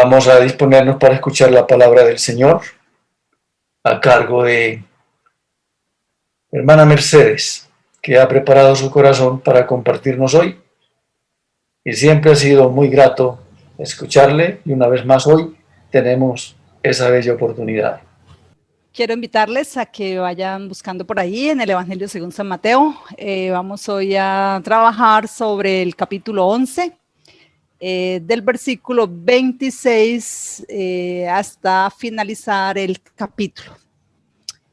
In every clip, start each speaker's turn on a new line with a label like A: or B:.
A: Vamos a disponernos para escuchar la palabra del Señor a cargo de hermana Mercedes, que ha preparado su corazón para compartirnos hoy. Y siempre ha sido muy grato escucharle y una vez más hoy tenemos esa bella oportunidad.
B: Quiero invitarles a que vayan buscando por ahí en el Evangelio según San Mateo. Vamos hoy a trabajar sobre el capítulo 11, del versículo 26 hasta finalizar el capítulo.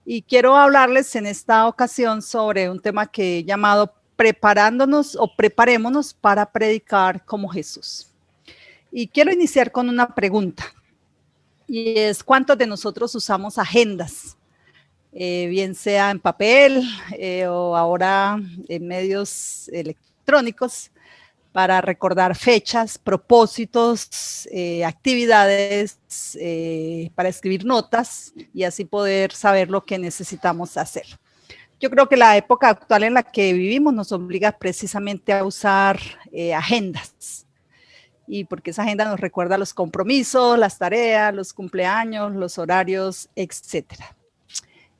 B: Y quiero hablarles en esta ocasión sobre un tema que he llamado preparándonos o preparémonos para predicar como Jesús. Y quiero iniciar con una pregunta. Y es, ¿cuántos de nosotros usamos agendas? Bien sea en papel o ahora en medios electrónicos para recordar fechas, propósitos, actividades, para escribir notas y así poder saber lo que necesitamos hacer. Yo creo que la época actual en la que vivimos nos obliga precisamente a usar agendas. Y porque esa agenda nos recuerda los compromisos, las tareas, los cumpleaños, los horarios, etcétera.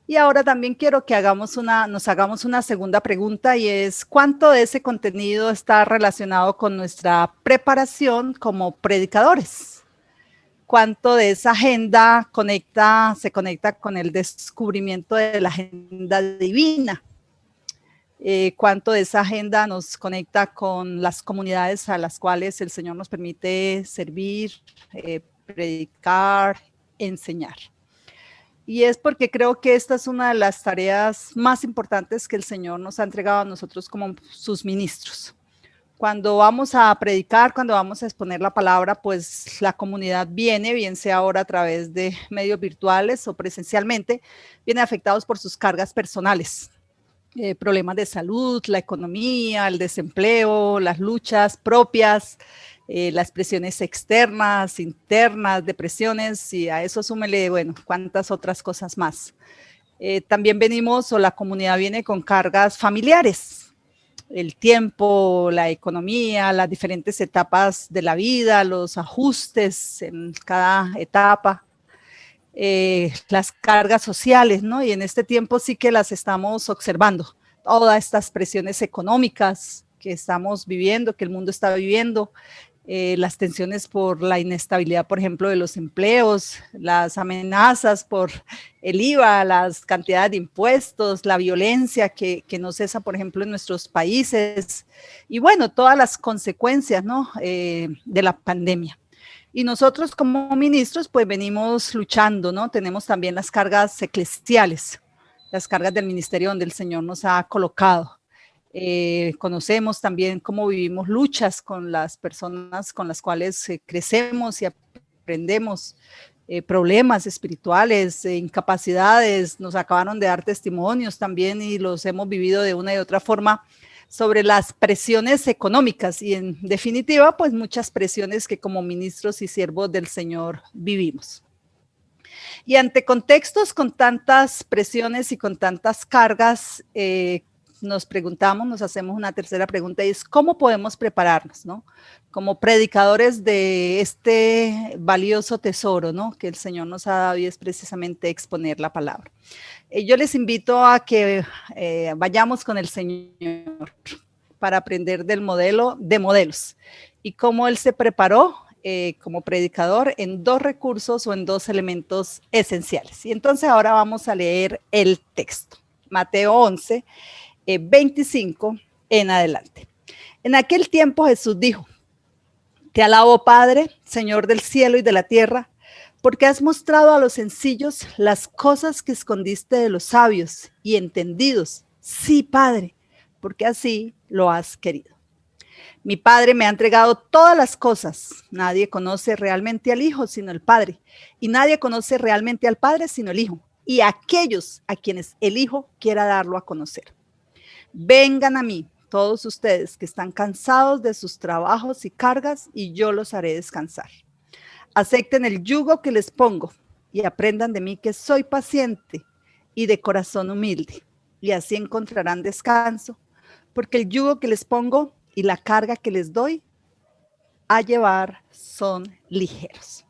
B: Y ahora también quiero que nos hagamos una segunda pregunta y es, ¿cuánto de ese contenido está relacionado con nuestra preparación como predicadores? ¿Cuánto de esa agenda se conecta con el descubrimiento de la agenda divina? ¿Cuánto de esa agenda nos conecta con las comunidades a las cuales el Señor nos permite servir, predicar, enseñar? Y es porque creo que esta es una de las tareas más importantes que el Señor nos ha entregado a nosotros como sus ministros. Cuando vamos a predicar, cuando vamos a exponer la palabra, pues la comunidad viene, bien sea ahora a través de medios virtuales o presencialmente, viene afectados por sus cargas personales. Problemas de salud, la economía, el desempleo, las luchas propias, las presiones externas, internas, depresiones, y a eso súmele, bueno, cuántas otras cosas más. También venimos, o la comunidad viene con cargas familiares, el tiempo, la economía, las diferentes etapas de la vida, los ajustes en cada etapa. Las cargas sociales, ¿no? Y en este tiempo sí que las estamos observando, todas estas presiones económicas que estamos viviendo, que el mundo está viviendo, las tensiones por la inestabilidad, por ejemplo, de los empleos, las amenazas por el IVA, las cantidades de impuestos, la violencia que no cesa, por ejemplo, en nuestros países, y bueno, todas las consecuencias, ¿no? De la pandemia. Y nosotros como ministros pues venimos luchando, ¿no? Tenemos también las cargas eclesiales, las cargas del ministerio donde el Señor nos ha colocado. Conocemos también cómo vivimos luchas con las personas con las cuales crecemos y aprendemos, problemas espirituales, incapacidades, nos acabaron de dar testimonios también y los hemos vivido de una y otra forma sobre las presiones económicas y en definitiva, pues muchas presiones que como ministros y siervos del Señor vivimos. Y ante contextos con tantas presiones y con tantas cargas, nos preguntamos, nos hacemos una tercera pregunta y es ¿cómo podemos prepararnos, ¿no? Como predicadores de este valioso tesoro, ¿no? Que el Señor nos ha dado y es precisamente exponer la palabra. Yo les invito a que vayamos con el Señor para aprender del modelo de modelos y cómo Él se preparó como predicador en dos recursos o en dos elementos esenciales. Y entonces ahora vamos a leer el texto. Mateo 11, 25 en adelante. En aquel tiempo Jesús dijo, te alabo Padre, Señor del cielo y de la tierra, porque has mostrado a los sencillos las cosas que escondiste de los sabios y entendidos. Sí, Padre, porque así lo has querido. Mi Padre me ha entregado todas las cosas. Nadie conoce realmente al Hijo sino el Padre, y nadie conoce realmente al Padre sino el Hijo, y aquellos a quienes el Hijo quiera darlo a conocer. Vengan a mí, todos ustedes que están cansados de sus trabajos y cargas, y yo los haré descansar. Acepten el yugo que les pongo y aprendan de mí que soy paciente y de corazón humilde, y así encontrarán descanso, porque el yugo que les pongo y la carga que les doy a llevar son ligeros.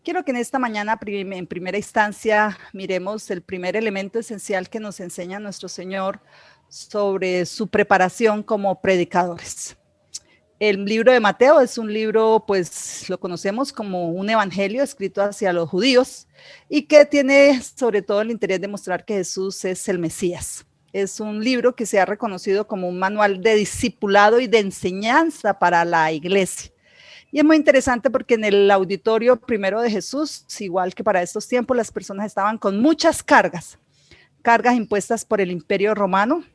B: Quiero que en esta mañana, en primera instancia, miremos el primer elemento esencial que nos enseña nuestro Señor sobre su preparación como predicadores. El libro de Mateo es un libro, pues lo conocemos como un evangelio escrito hacia los judíos y que tiene sobre todo el interés de mostrar que Jesús es el Mesías. Es un libro que se ha reconocido como un manual de discipulado y de enseñanza para la iglesia. Y es muy interesante porque en el auditorio primero de Jesús, igual que para estos tiempos, las personas estaban con muchas cargas impuestas por el Imperio Romano,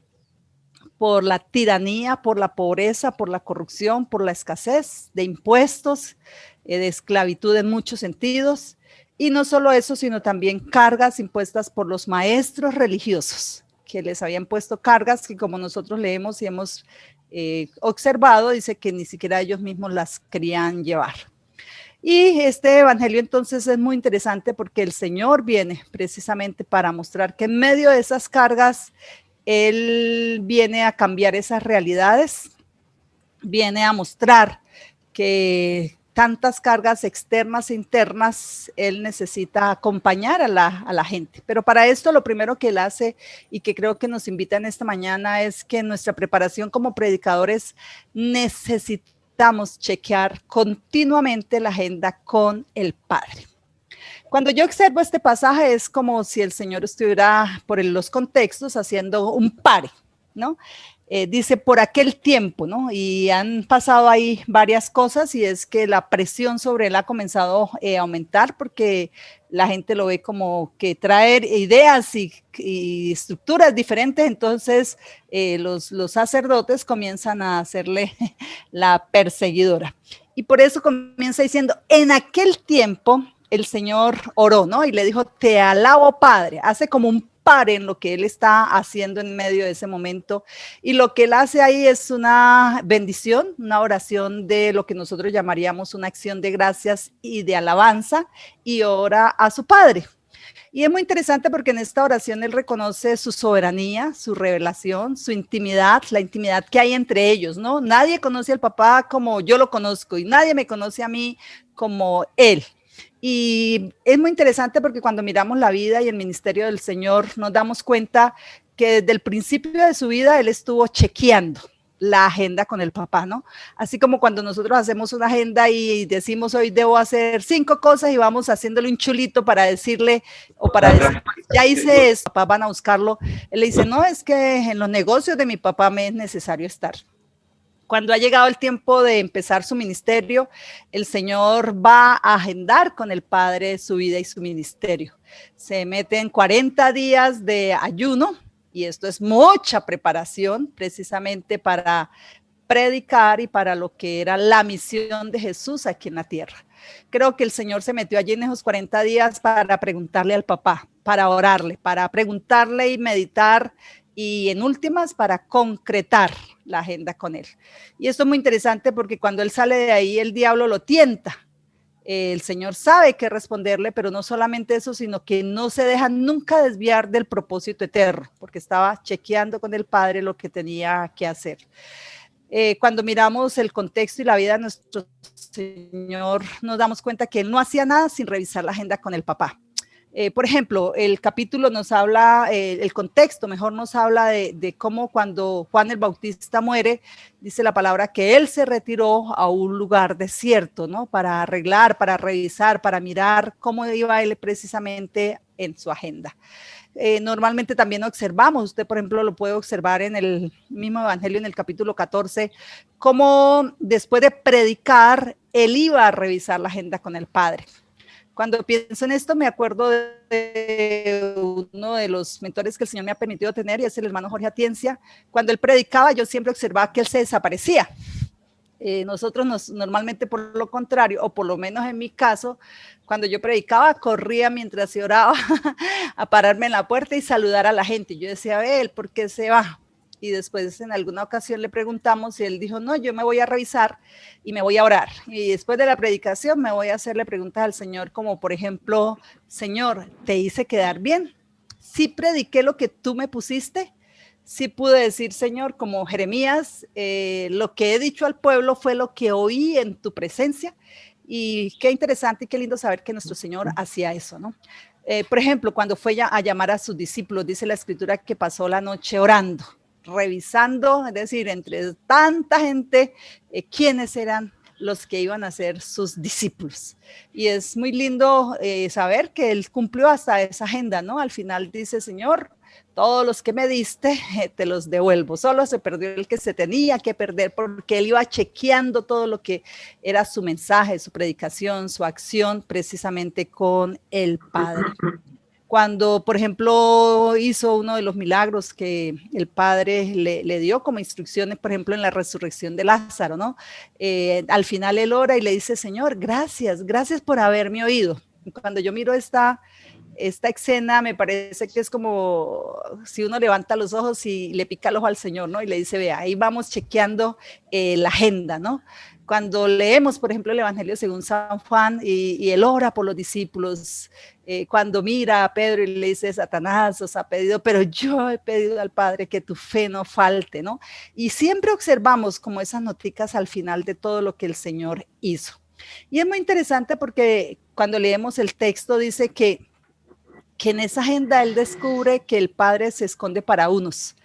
B: por la tiranía, por la pobreza, por la corrupción, por la escasez de impuestos, de esclavitud en muchos sentidos. Y no solo eso, sino también cargas impuestas por los maestros religiosos, que les habían puesto cargas que, como nosotros leemos y hemos observado, dice que ni siquiera ellos mismos las querían llevar. Y este evangelio entonces es muy interesante porque el Señor viene precisamente para mostrar que en medio de esas cargas Él viene a cambiar esas realidades, viene a mostrar que tantas cargas externas e internas, Él necesita acompañar a la gente. Pero para esto lo primero que Él hace y que creo que nos invita en esta mañana es que en nuestra preparación como predicadores necesitamos chequear continuamente la agenda con el Padre. Cuando yo observo este pasaje es como si el Señor estuviera por los contextos haciendo un pare, ¿no? Dice por aquel tiempo, ¿no? Y han pasado ahí varias cosas y es que la presión sobre él ha comenzado a aumentar porque la gente lo ve como que traer ideas y estructuras diferentes, entonces los sacerdotes comienzan a hacerle la perseguidora. Y por eso comienza diciendo, en aquel tiempo el Señor oró, ¿no? Y le dijo, te alabo, Padre. Hace como un pare en lo que Él está haciendo en medio de ese momento. Y lo que Él hace ahí es una bendición, una oración de lo que nosotros llamaríamos una acción de gracias y de alabanza, y ora a su Padre. Y es muy interesante porque en esta oración Él reconoce su soberanía, su revelación, su intimidad, la intimidad que hay entre ellos, ¿no? Nadie conoce al papá como yo lo conozco y nadie me conoce a mí como Él. Y es muy interesante porque cuando miramos la vida y el ministerio del Señor nos damos cuenta que desde el principio de su vida Él estuvo chequeando la agenda con el papá, ¿no? Así como cuando nosotros hacemos una agenda y decimos hoy debo hacer 5 cosas y vamos haciéndole un chulito para decirle o para decir, ya hice esto, papá van a buscarlo. Él le dice, no, es que en los negocios de mi papá me es necesario estar. Cuando ha llegado el tiempo de empezar su ministerio, el Señor va a agendar con el Padre su vida y su ministerio. Se mete en 40 días de ayuno y esto es mucha preparación precisamente para predicar y para lo que era la misión de Jesús aquí en la tierra. Creo que el Señor se metió allí en esos 40 días para preguntarle al papá, para orarle, para preguntarle y meditar y en últimas para concretar la agenda con él. Y esto es muy interesante porque cuando él sale de ahí el diablo lo tienta. El Señor sabe qué responderle, pero no solamente eso, sino que no se deja nunca desviar del propósito eterno, porque estaba chequeando con el Padre lo que tenía que hacer. Cuando miramos el contexto y la vida de nuestro Señor, nos damos cuenta que Él no hacía nada sin revisar la agenda con el papá. Por ejemplo, el capítulo nos habla, el contexto mejor nos habla de cómo cuando Juan el Bautista muere, dice la palabra que él se retiró a un lugar desierto, ¿no? Para arreglar, para revisar, para mirar cómo iba él precisamente en su agenda. Normalmente también observamos, usted por ejemplo lo puede observar en el mismo evangelio en el capítulo 14, cómo después de predicar, él iba a revisar la agenda con el Padre. Cuando pienso en esto me acuerdo de uno de los mentores que el Señor me ha permitido tener y es el hermano Jorge Atiencia. Cuando él predicaba yo siempre observaba que él se desaparecía. Nosotros normalmente por lo contrario, o por lo menos en mi caso, cuando yo predicaba corría mientras se oraba a pararme en la puerta y saludar a la gente. Yo decía, a ver, ¿por qué se va? Y después en alguna ocasión le preguntamos y él dijo, no, yo me voy a revisar y me voy a orar. Y después de la predicación me voy a hacerle preguntas al Señor como, por ejemplo, Señor, ¿te hice quedar bien? ¿Sí prediqué lo que tú me pusiste? Sí pude decir, Señor, como Jeremías, lo que he dicho al pueblo fue lo que oí en tu presencia. Y qué interesante y qué lindo saber que nuestro Señor hacía eso, ¿no? Por ejemplo, cuando fue a llamar a sus discípulos, dice la escritura que pasó la noche orando, revisando, es decir, entre tanta gente, quiénes eran los que iban a ser sus discípulos. Y es muy lindo saber que él cumplió hasta esa agenda, ¿no? Al final dice, Señor, todos los que me diste, te los devuelvo. Solo se perdió el que se tenía que perder, porque él iba chequeando todo lo que era su mensaje, su predicación, su acción, precisamente con el Padre. Cuando, por ejemplo, hizo uno de los milagros que el Padre le dio como instrucciones, por ejemplo, en la resurrección de Lázaro, ¿no? Al final él ora y le dice, Señor, gracias por haberme oído. Y cuando yo miro esta escena, me parece que es como si uno levanta los ojos y le pica el ojo al Señor, ¿no? Y le dice, vea, ahí vamos chequeando la agenda, ¿no? Cuando leemos, por ejemplo, el Evangelio según San Juan y él ora por los discípulos, cuando mira a Pedro y le dice, Satanás os ha pedido, pero yo he pedido al Padre que tu fe no falte, ¿no? Y siempre observamos como esas noticas al final de todo lo que el Señor hizo. Y es muy interesante porque cuando leemos el texto dice que en esa agenda él descubre que el Padre se esconde para unos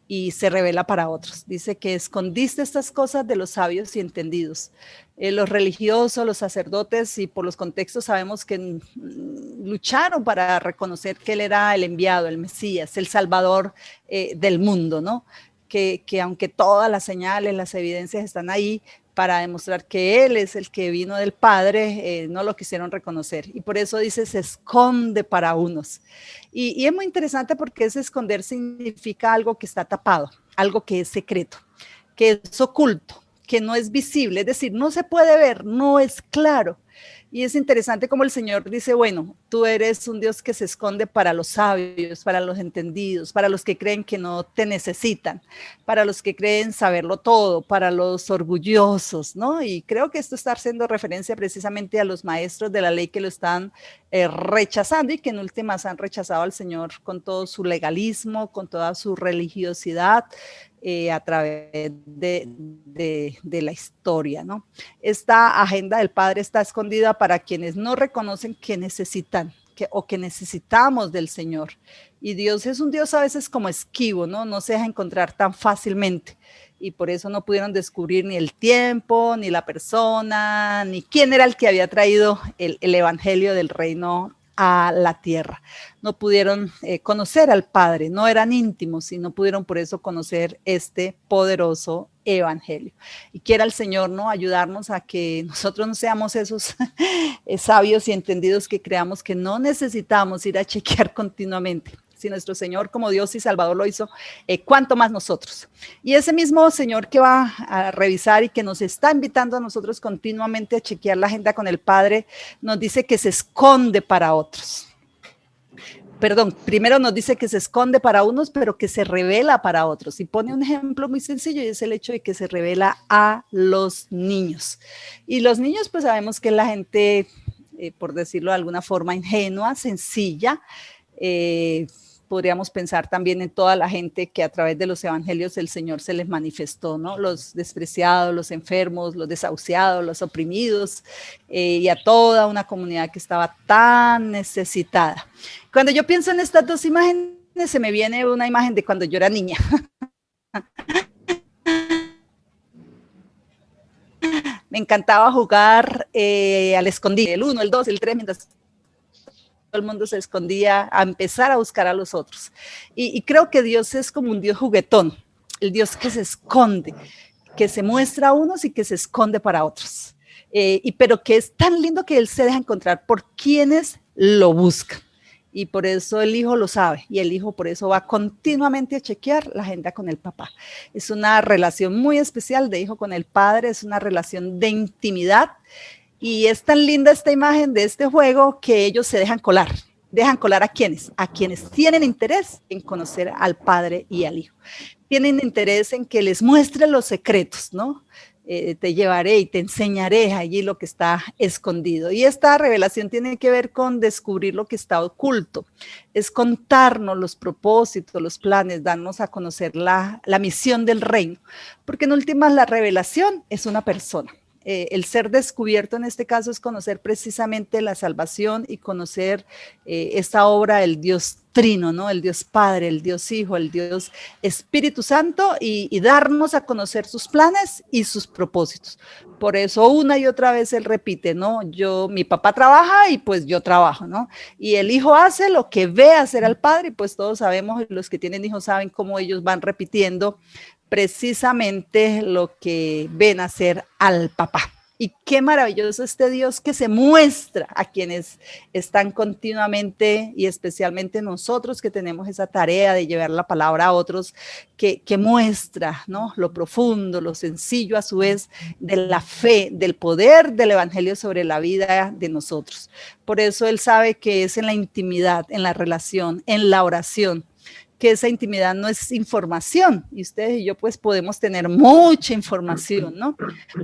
B: y se revela para otros. Dice que escondiste estas cosas de los sabios y entendidos. Los religiosos, los sacerdotes, y por los contextos sabemos que lucharon para reconocer que él era el enviado, el Mesías, el Salvador del mundo, ¿no? Que aunque todas las señales, las evidencias están ahí, para demostrar que él es el que vino del Padre, no lo quisieron reconocer. Y por eso dice, se esconde para unos. Y es muy interesante porque ese esconder significa algo que está tapado, algo que es secreto, que es oculto, que no es visible, es decir, no se puede ver, no es claro. Y es interesante como el Señor dice, bueno, tú eres un Dios que se esconde para los sabios, para los entendidos, para los que creen que no te necesitan, para los que creen saberlo todo, para los orgullosos, ¿no? Y creo que esto está haciendo referencia precisamente a los maestros de la ley que lo están rechazando y que en últimas han rechazado al Señor con todo su legalismo, con toda su religiosidad, a través de la historia, ¿no? Esta agenda del Padre está escondida para quienes no reconocen que necesitan o que necesitamos del Señor. Y Dios es un Dios a veces como esquivo, ¿no? No se deja encontrar tan fácilmente. Y por eso no pudieron descubrir ni el tiempo, ni la persona, ni quién era el que había traído el evangelio del reino a la tierra. No pudieron conocer al Padre, no eran íntimos y no pudieron por eso conocer este poderoso evangelio. Y quiera el Señor, ¿no?, ayudarnos a que nosotros no seamos esos sabios y entendidos que creamos que no necesitamos ir a chequear continuamente. Si nuestro Señor como Dios y Salvador lo hizo, ¿cuánto más nosotros? Y ese mismo Señor que va a revisar y que nos está invitando a nosotros continuamente a chequear la agenda con el Padre, nos dice que se esconde para otros. Perdón, primero nos dice que se esconde para unos, pero que se revela para otros. Y pone un ejemplo muy sencillo y es el hecho de que se revela a los niños. Y los niños, pues sabemos que es la gente, por decirlo de alguna forma, ingenua, sencilla. Podríamos pensar también en toda la gente que a través de los evangelios el Señor se les manifestó, ¿no? Los despreciados, los enfermos, los desahuciados, los oprimidos, y a toda una comunidad que estaba tan necesitada. Cuando yo pienso en estas dos imágenes, se me viene una imagen de cuando yo era niña. Me encantaba jugar al escondite, el 1, el 2, el 3, mientras todo el mundo se escondía a empezar a buscar a los otros. Y creo que Dios es como un Dios juguetón, el Dios que se esconde, que se muestra a unos y que se esconde para otros. Pero que es tan lindo que Él se deja encontrar por quienes lo buscan. Y por eso el hijo lo sabe, y el hijo por eso va continuamente a chequear la agenda con el papá. Es una relación muy especial de hijo con el padre, es una relación de intimidad. Y es tan linda esta imagen de este juego que ellos se dejan colar. ¿Dejan colar a quiénes? A quienes tienen interés en conocer al Padre y al Hijo. Tienen interés en que les muestre los secretos, ¿no? Te llevaré y te enseñaré allí lo que está escondido. Y esta revelación tiene que ver con descubrir lo que está oculto. Es contarnos los propósitos, los planes, darnos a conocer la misión del reino. Porque en últimas la revelación es una persona. el ser descubierto en este caso es conocer precisamente la salvación y conocer esta obra del Dios Trino, ¿no? El Dios Padre, el Dios Hijo, el Dios Espíritu Santo y darnos a conocer sus planes y sus propósitos. Por eso una y otra vez él repite, ¿no? Mi papá trabaja y pues yo trabajo, ¿no? Y el hijo hace lo que ve hacer al padre y pues todos sabemos, los que tienen hijos saben cómo ellos van repitiendo precisamente lo que ven hacer al papá. Y qué maravilloso este Dios que se muestra a quienes están continuamente y especialmente nosotros que tenemos esa tarea de llevar la palabra a otros, que muestra, ¿no? Lo profundo, lo sencillo a su vez de la fe, del poder del evangelio sobre la vida de nosotros. Por eso él sabe que es en la intimidad, en la relación, en la oración, que esa intimidad no es información, y ustedes y yo pues podemos tener mucha información, ¿no?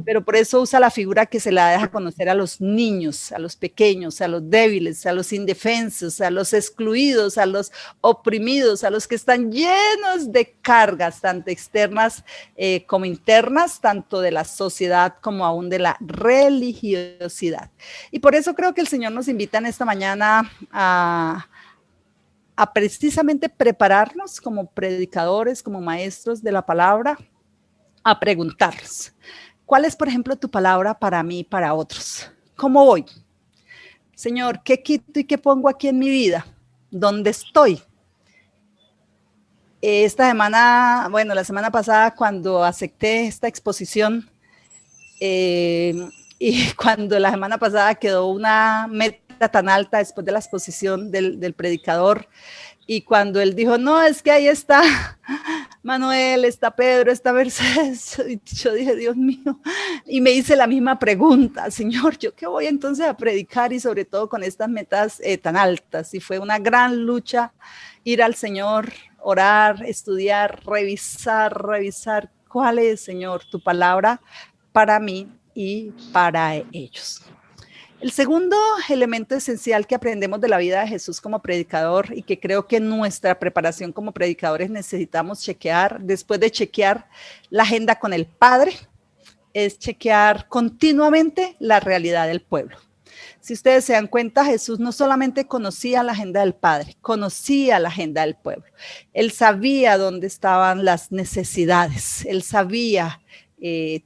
B: Pero por eso usa la figura que se la deja conocer a los niños, a los pequeños, a los débiles, a los indefensos, a los excluidos, a los oprimidos, a los que están llenos de cargas, tanto externas como internas, tanto de la sociedad como aún de la religiosidad. Y por eso creo que el Señor nos invita en esta mañana a precisamente prepararnos como predicadores, como maestros de la palabra, a preguntarnos, ¿cuál es, por ejemplo, tu palabra para mí y para otros? ¿Cómo voy? Señor, ¿qué quito y qué pongo aquí en mi vida? ¿Dónde estoy? Esta semana, bueno, la semana pasada cuando acepté esta exposición y cuando la semana pasada quedó una meta tan alta después de la exposición del predicador, y cuando él dijo, no, es que ahí está Manuel, está Pedro, está Mercedes, y yo dije, Dios mío, y me hice la misma pregunta, Señor, ¿yo qué voy entonces a predicar? Y sobre todo con estas metas tan altas, y fue una gran lucha ir al Señor, orar, estudiar, revisar, ¿cuál es, Señor, tu palabra para mí y para ellos? El segundo elemento esencial que aprendemos de la vida de Jesús como predicador y que creo que en nuestra preparación como predicadores necesitamos chequear, después de chequear la agenda con el Padre, es chequear continuamente la realidad del pueblo. Si ustedes se dan cuenta, Jesús no solamente conocía la agenda del Padre, conocía la agenda del pueblo. Él sabía dónde estaban las necesidades, él sabía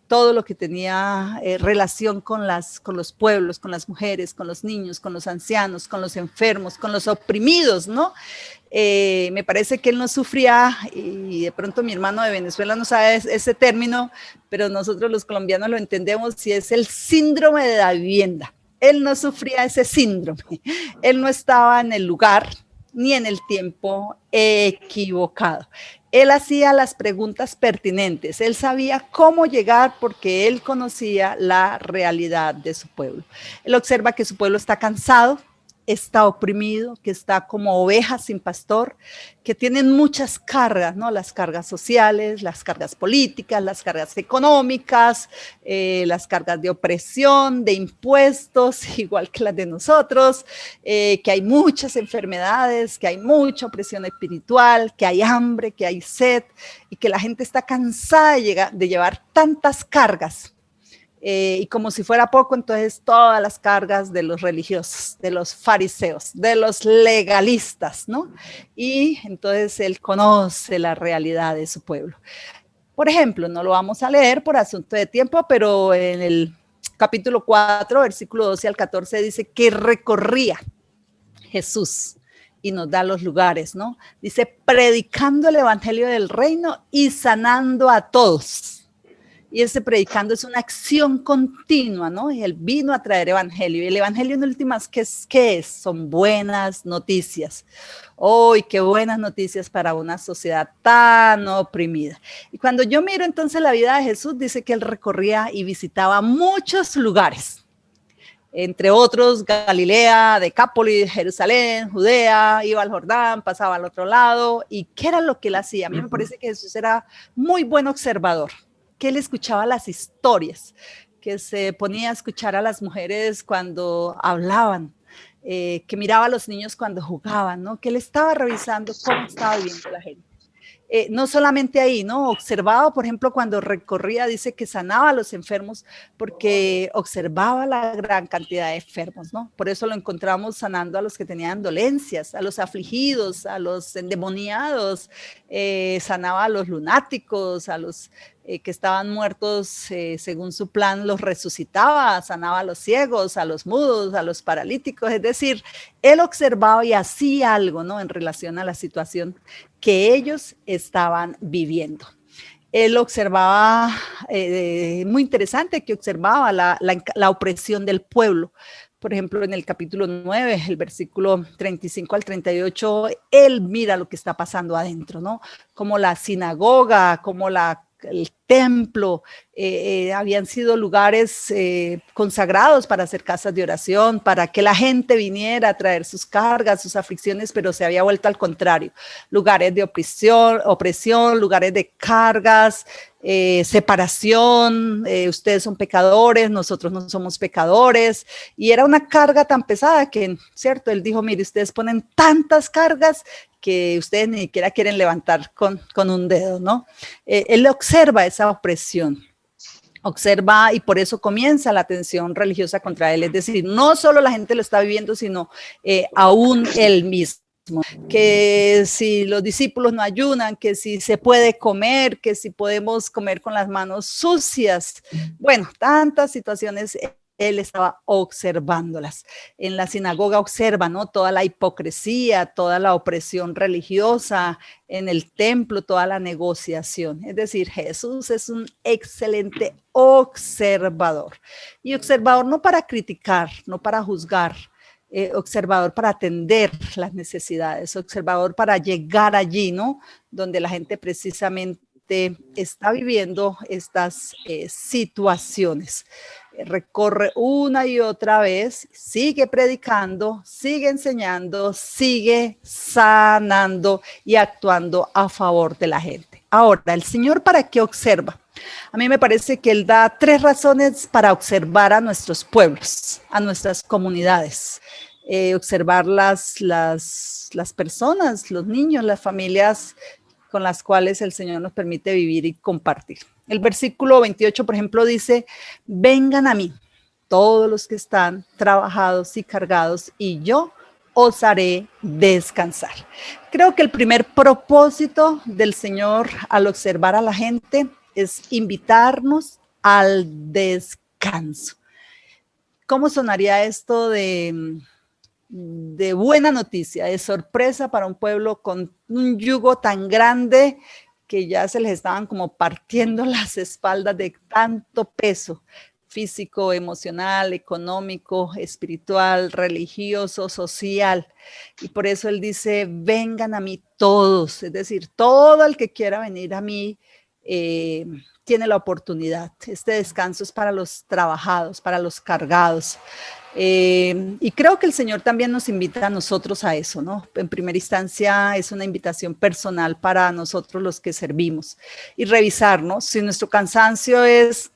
B: todo lo que tenía relación con los pueblos, con las mujeres, con los niños, con los ancianos, con los enfermos, con los oprimidos, ¿no? Me parece que él no sufría, y de pronto mi hermano de Venezuela no sabe ese término, pero nosotros los colombianos lo entendemos, y es el síndrome de la vivienda. Él no sufría ese síndrome, él no estaba en el lugar ni en el tiempo equivocado. Él hacía las preguntas pertinentes, él sabía cómo llegar porque él conocía la realidad de su pueblo. Él observa que su pueblo está cansado, está oprimido, que está como ovejas sin pastor, que tienen muchas cargas, ¿no? Las cargas sociales, las cargas políticas, las cargas económicas, las cargas de opresión, de impuestos, igual que las de nosotros, que hay muchas enfermedades, que hay mucha opresión espiritual, que hay hambre, que hay sed, y que la gente está cansada de llevar tantas cargas. Y como si fuera poco, entonces todas las cargas de los religiosos, de los fariseos, de los legalistas, ¿no? Y entonces él conoce la realidad de su pueblo. Por ejemplo, no lo vamos a leer por asunto de tiempo, pero en el capítulo 4, versículo 12 al 14, dice que recorría Jesús y nos da los lugares, ¿no? Dice, predicando el evangelio del reino y sanando a todos. Y ese predicando es una acción continua, ¿no? Y él vino a traer evangelio. Y el evangelio en últimas, ¿qué es? Son buenas noticias. ¡Oh, qué buenas noticias para una sociedad tan oprimida! Y cuando yo miro entonces la vida de Jesús, dice que él recorría y visitaba muchos lugares. Entre otros, Galilea, Decápolis, Jerusalén, Judea, iba al Jordán, pasaba al otro lado. ¿Y qué era lo que él hacía? A mí me parece que Jesús era muy buen observador, que él escuchaba las historias, que se ponía a escuchar a las mujeres cuando hablaban, que miraba a los niños cuando jugaban, ¿no? Que él estaba revisando cómo estaba viviendo la gente. no solamente ahí, ¿no? Observaba, por ejemplo, cuando recorría, dice que sanaba a los enfermos porque observaba la gran cantidad de enfermos, ¿no? Por eso lo encontramos sanando a los que tenían dolencias, a los afligidos, a los endemoniados, sanaba a los lunáticos, a los que estaban muertos según su plan, los resucitaba, sanaba a los ciegos, a los mudos, a los paralíticos, es decir, él observaba y hacía algo, ¿no? En relación a la situación que ellos estaban viviendo. Él observaba, muy interesante que observaba la opresión del pueblo. Por ejemplo, en el capítulo 9, el versículo 35 al 38, él mira lo que está pasando adentro, ¿no? Como la sinagoga, como el templo, habían sido lugares consagrados para hacer casas de oración, para que la gente viniera a traer sus cargas, sus aflicciones, pero se había vuelto al contrario, lugares de opresión, lugares de cargas, separación, ustedes son pecadores, nosotros no somos pecadores, y era una carga tan pesada que, cierto, él dijo, mire, ustedes ponen tantas cargas que ustedes ni siquiera quieren levantar con un dedo, ¿no? Él observa esa opresión, observa y por eso comienza la tensión religiosa contra él, es decir, no solo la gente lo está viviendo, sino aún él mismo. Que si los discípulos no ayunan, que si se puede comer, que si podemos comer con las manos sucias. Bueno, tantas situaciones él estaba observándolas. En la sinagoga observa, ¿no? Toda la hipocresía, toda la opresión religiosa, en el templo toda la negociación. Es decir, Jesús es un excelente observador. Y observador no para criticar, no para juzgar, observador para atender las necesidades, observador para llegar allí, ¿no? Donde la gente precisamente está viviendo estas situaciones. Recorre una y otra vez, sigue predicando, sigue enseñando, sigue sanando y actuando a favor de la gente. Ahora, ¿el Señor para qué observa? A mí me parece que Él da 3 razones para observar a nuestros pueblos, a nuestras comunidades. Observar las personas, los niños, las familias con las cuales el Señor nos permite vivir y compartir. El versículo 28, por ejemplo, dice, vengan a mí, todos los que están trabajados y cargados, y yo os haré descansar. Creo que el primer propósito del Señor al observar a la gente es invitarnos al descanso. ¿Cómo sonaría esto de buena noticia, de sorpresa para un pueblo con un yugo tan grande que ya se les estaban como partiendo las espaldas de tanto peso físico, emocional, económico, espiritual, religioso, social? Y por eso él dice, vengan a mí todos, es decir, todo el que quiera venir a mí tiene la oportunidad. Este descanso es para los trabajados, para los cargados. Y creo que el Señor también nos invita a nosotros a eso, ¿no? En primera instancia es una invitación personal para nosotros los que servimos y revisarnos si nuestro cansancio es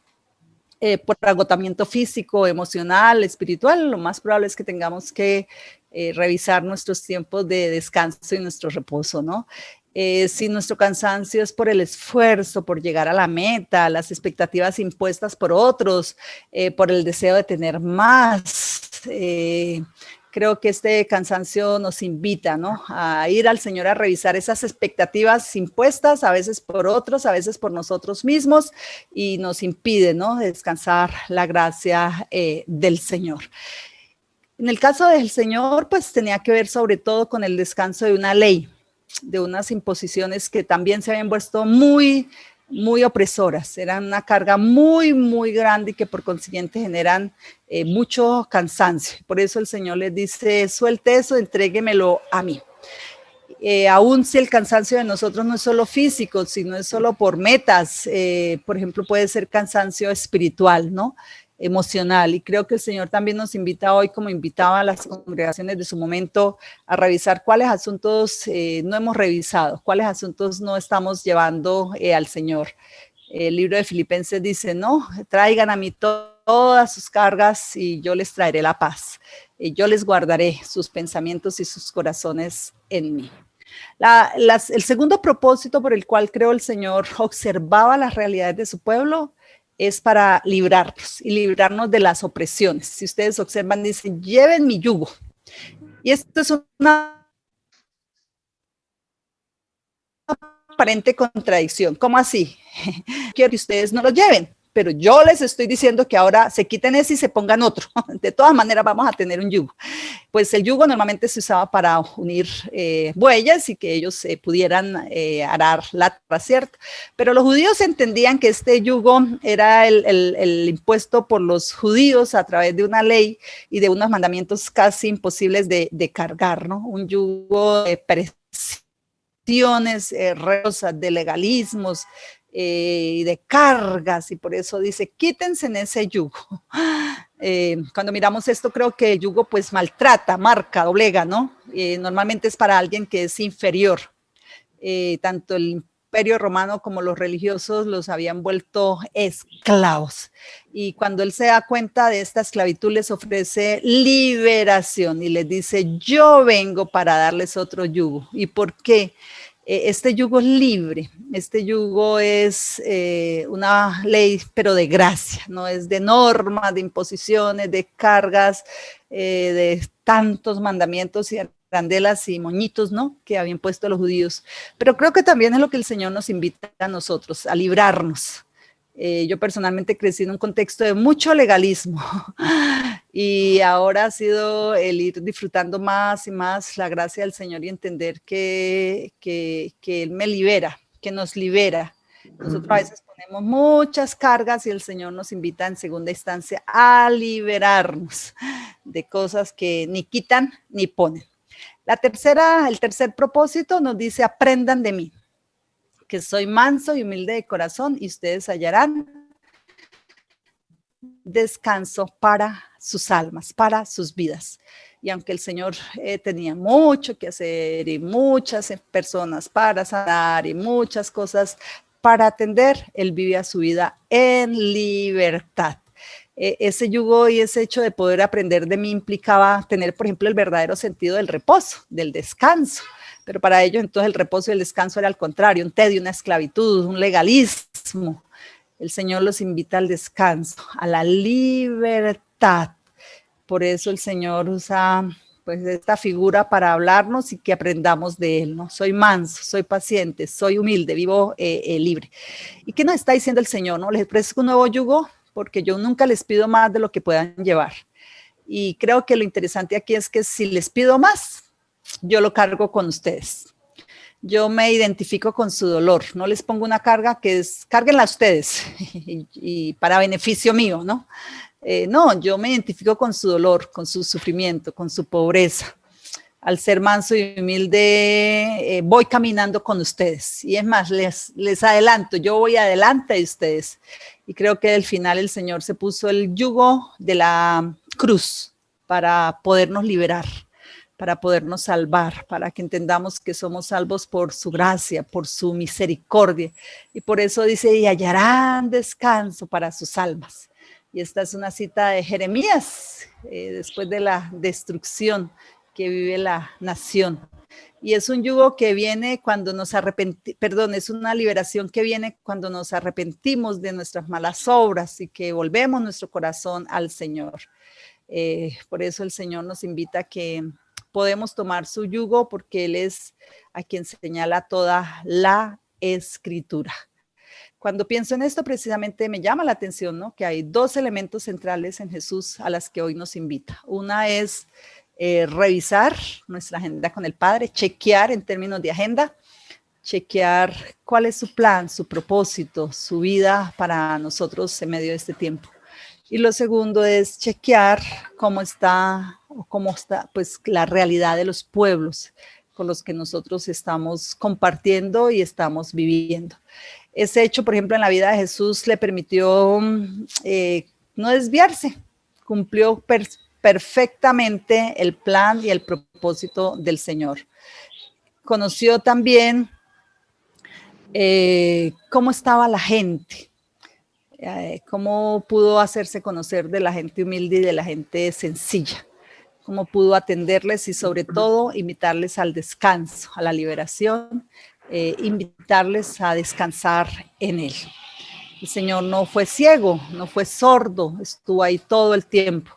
B: por agotamiento físico, emocional, espiritual. Lo más probable es que tengamos que revisar nuestros tiempos de descanso y nuestro reposo, ¿no? Si nuestro cansancio es por el esfuerzo, por llegar a la meta, las expectativas impuestas por otros, por el deseo de tener más, creo que este cansancio nos invita, ¿no? A ir al Señor a revisar esas expectativas impuestas, a veces por otros, a veces por nosotros mismos, y nos impide, ¿no? Descansar la gracia del Señor. En el caso del Señor, pues tenía que ver sobre todo con el descanso de una ley, de unas imposiciones que también se habían vuelto muy opresoras, eran una carga muy grande y que por consiguiente generan mucho cansancio. Por eso el Señor les dice, suelte eso, entréguemelo a mí. Aún si el cansancio de nosotros no es solo físico, sino es solo por metas, por ejemplo, puede ser cansancio espiritual, ¿no? Emocional, y creo que el Señor también nos invita hoy, como invitaba a las congregaciones de su momento, a revisar cuáles asuntos no hemos revisado, cuáles asuntos no estamos llevando al Señor. El libro de Filipenses dice, no, traigan a mí todas sus cargas y yo les traeré la paz. Yo les guardaré sus pensamientos y sus corazones en mí. El segundo propósito por el cual creo el Señor observaba las realidades de su pueblo es para librarnos y librarnos de las opresiones. Si ustedes observan, dicen, lleven mi yugo. Y esto es una aparente contradicción. ¿Cómo así? Quiero que ustedes no lo lleven, pero yo les estoy diciendo que ahora se quiten ese y se pongan otro. De todas maneras vamos a tener un yugo. Pues el yugo normalmente se usaba para unir bueyes y que ellos pudieran arar la tierra, ¿cierto? Pero los judíos entendían que este yugo era el impuesto por los judíos a través de una ley y de unos mandamientos casi imposibles de cargar, ¿no? Un yugo de presión, de legalismos y de cargas, y por eso dice, quítense en ese yugo. Cuando miramos esto, creo que el yugo pues maltrata, marca, doblega, ¿no? Normalmente es para alguien que es inferior. Tanto el Imperio Romano como los religiosos los habían vuelto esclavos. Y cuando él se da cuenta de esta esclavitud, les ofrece liberación y les dice, yo vengo para darles otro yugo. ¿Y por qué? Este yugo es libre, este yugo es una ley, pero de gracia, no es de normas, de imposiciones, de cargas, de tantos mandamientos y arandelas y moñitos, ¿no?, que habían puesto los judíos. Pero creo que también es lo que el Señor nos invita a nosotros, a librarnos. Yo personalmente crecí en un contexto de mucho legalismo y ahora ha sido el ir disfrutando más y más la gracia del Señor y entender que Él me libera, que nos libera. Nosotros a veces ponemos muchas cargas y el Señor nos invita en segunda instancia a liberarnos de cosas que ni quitan ni ponen. El tercer propósito nos dice, aprendan de mí, que soy manso y humilde de corazón y ustedes hallarán descanso para sus almas, para sus vidas. Y aunque el Señor tenía mucho que hacer y muchas personas para sanar y muchas cosas para atender, Él vivía su vida en libertad. Ese yugo y ese hecho de poder aprender de mí implicaba tener, por ejemplo, el verdadero sentido del reposo, del descanso. Pero para ellos entonces el reposo y el descanso era al contrario, un tedio, una esclavitud, un legalismo. El Señor los invita al descanso, a la libertad. Por eso el Señor usa pues esta figura para hablarnos y que aprendamos de Él, ¿no? Soy manso, soy paciente, soy humilde, vivo libre. ¿Y qué nos está diciendo el Señor, no? Les ofrezco un nuevo yugo porque yo nunca les pido más de lo que puedan llevar. Y creo que lo interesante aquí es que si les pido más, yo lo cargo con ustedes. Yo me identifico con su dolor, no les pongo una carga que es, cárguenla ustedes y para beneficio mío, ¿no? No, yo me identifico con su dolor, con su sufrimiento, con su pobreza. Al ser manso y humilde, voy caminando con ustedes. Y es más, les adelanto, yo voy adelante de ustedes. Y creo que al final el Señor se puso el yugo de la cruz para podernos liberar, para podernos salvar, para que entendamos que somos salvos por su gracia, por su misericordia. Y por eso dice, y hallarán descanso para sus almas. Y esta es una cita de Jeremías, después de la destrucción que vive la nación. Y es un yugo que viene cuando nos es una liberación que viene cuando nos arrepentimos de nuestras malas obras y que volvemos nuestro corazón al Señor. Por eso el Señor nos invita a que podemos tomar su yugo porque Él es a quien señala toda la Escritura. Cuando pienso en esto, precisamente me llama la atención, ¿no?, que hay dos elementos centrales en Jesús a las que hoy nos invita. Una es revisar nuestra agenda con el Padre, chequear en términos de agenda, chequear cuál es su plan, su propósito, su vida para nosotros en medio de este tiempo. Y lo segundo es chequear cómo está pues la realidad de los pueblos con los que nosotros estamos compartiendo y estamos viviendo. Ese hecho, por ejemplo, en la vida de Jesús le permitió no desviarse, cumplió perfectamente el plan y el propósito del Señor. Conoció también cómo estaba la gente, cómo pudo hacerse conocer de la gente humilde y de la gente sencilla. cómo pudo atenderles y sobre todo invitarles al descanso, a la liberación, invitarles a descansar en Él. El Señor no fue ciego, no fue sordo, estuvo ahí todo el tiempo.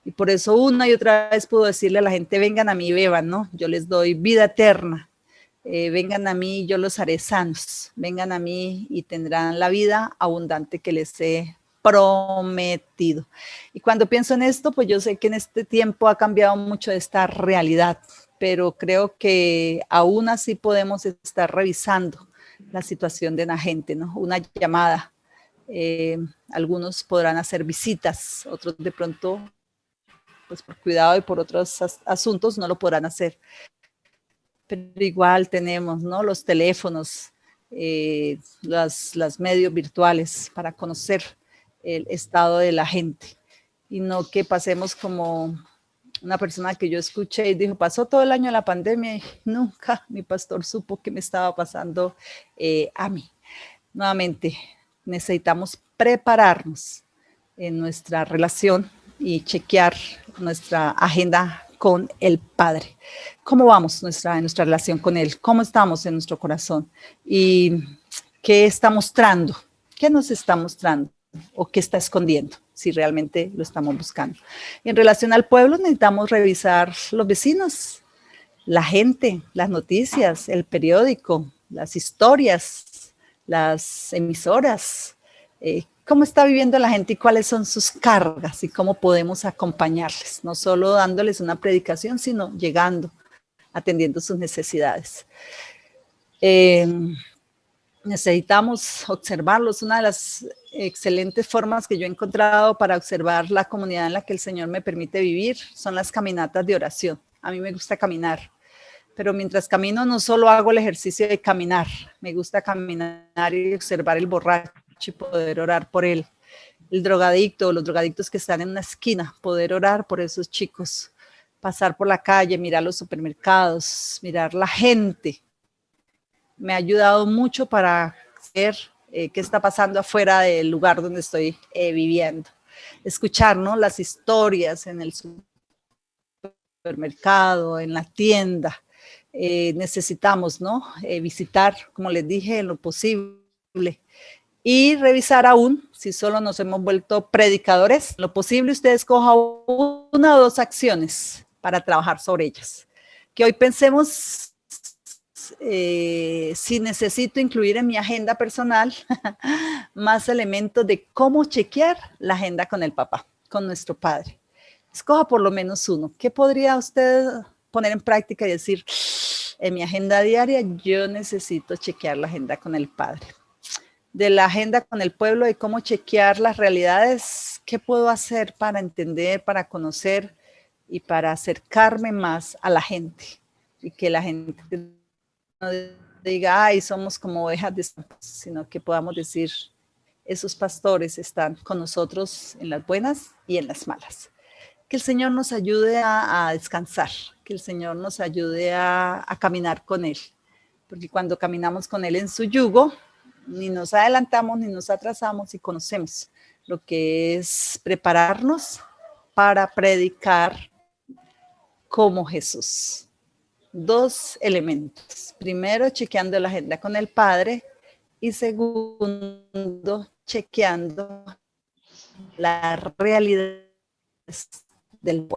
B: Y por eso una y otra vez pudo decirle a la gente, vengan a mí y beban, ¿no? Yo les doy vida eterna. Vengan a mí y yo los haré sanos. Vengan a mí y tendrán la vida abundante que les he prometido. Y cuando pienso en esto, pues yo sé que en este tiempo ha cambiado mucho esta realidad, pero creo que aún así podemos estar revisando la situación de la gente, ¿no? Una llamada. Algunos podrán hacer visitas, otros de pronto, pues por cuidado y por otros asuntos no lo podrán hacer. Pero igual tenemos, ¿no? Los teléfonos, las medios virtuales para conocer el estado de la gente y no que pasemos como una persona que yo escuché y dijo, pasó todo el año de la pandemia y nunca mi pastor supo qué me estaba pasando a mí. Nuevamente, necesitamos prepararnos en nuestra relación y chequear nuestra agenda con el Padre. ¿Cómo vamos en nuestra relación con Él? ¿Cómo estamos en nuestro corazón? ¿Y qué está mostrando? ¿Qué nos está mostrando? ¿O qué está escondiendo? Si realmente lo estamos buscando. En relación al pueblo, necesitamos revisar los vecinos, la gente, las noticias, el periódico, las historias, las emisoras, cómo está viviendo la gente y cuáles son sus cargas y cómo podemos acompañarles, no solo dándoles una predicación, sino llegando, atendiendo sus necesidades. Necesitamos observarlos. Una de las excelentes formas que yo he encontrado para observar la comunidad en la que el Señor me permite vivir son las caminatas de oración. A mí me gusta caminar, pero mientras camino no solo hago el ejercicio de caminar, me gusta caminar y observar el borracho y poder orar por él. El drogadicto, los drogadictos que están en una esquina, poder orar por esos chicos. Pasar por la calle, mirar los supermercados, mirar la gente. Me ha ayudado mucho para ver qué está pasando afuera del lugar donde estoy viviendo. Escuchar, ¿no?, las historias en el supermercado, en la tienda. Necesitamos, ¿no?, visitar, como les dije, en lo posible. Y revisar aún, si solo nos hemos vuelto predicadores, lo posible usted escoja una o dos acciones para trabajar sobre ellas. Que hoy pensemos si necesito incluir en mi agenda personal más elementos de cómo chequear la agenda con el papá, con nuestro padre. Escoja por lo menos uno. ¿Qué podría usted poner en práctica y decir, en mi agenda diaria yo necesito chequear la agenda con el padre? De la agenda con el pueblo, de cómo chequear las realidades, qué puedo hacer para entender, para conocer y para acercarme más a la gente y que la gente no diga, ay, somos como ovejas de San, sino que podamos decir, esos pastores están con nosotros en las buenas y en las malas. Que el Señor nos ayude a descansar, que el Señor nos ayude a caminar con Él, porque cuando caminamos con Él en su yugo, ni nos adelantamos ni nos atrasamos y conocemos lo que es prepararnos para predicar como Jesús. Dos elementos. Primero, chequeando la agenda con el Padre y segundo, chequeando la realidad del pueblo.